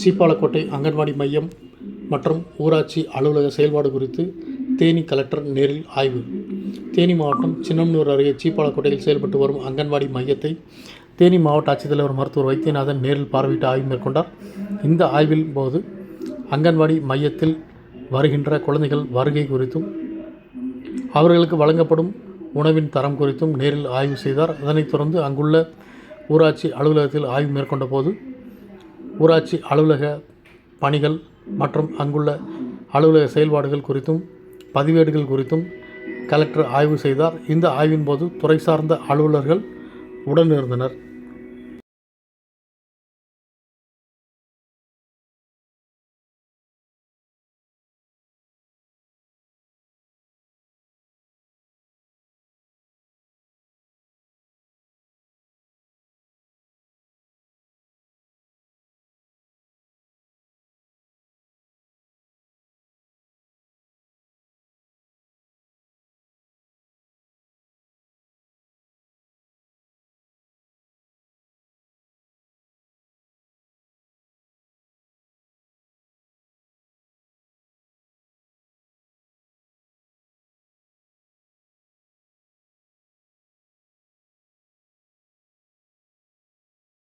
சீப்பாலக்கோட்டை அங்கன்வாடி மையம் மற்றும் ஊராட்சி அலுவலக செயல்பாடு குறித்து தேனி கலெக்டர் நேரில் ஆய்வு. தேனி மாவட்டம் சின்னமனூர் அருகே சீப்பாலக்கோட்டையில் செயல்பட்டு வரும் அங்கன்வாடி மையத்தை தேனி மாவட்ட ஆட்சித்தலைவர் மருத்துவர் வைத்தியநாதன் நேரில் பார்வையிட்டு ஆய்வு மேற்கொண்டார். இந்த ஆய்வின் போது அங்கன்வாடி மையத்தில் வருகின்ற குழந்தைகள் வருகை குறித்தும் அவர்களுக்கு வழங்கப்படும் உணவின் தரம் குறித்தும் நேரில் ஆய்வு செய்தார். அதனைத் தொடர்ந்து அங்குள்ள ஊராட்சி அலுவலகத்தில் ஆய்வு மேற்கொண்ட போது ஊராட்சி அலுவலக பணிகள் மற்றும் அங்குள்ள அலுவலக செயல்பாடுகள் குறித்தும் பதிவேடுகள் குறித்தும் கலெக்டர் ஆய்வு செய்தார். இந்த ஆய்வின் போது துறை சார்ந்த அலுவலர்கள் உடனிருந்தனர்.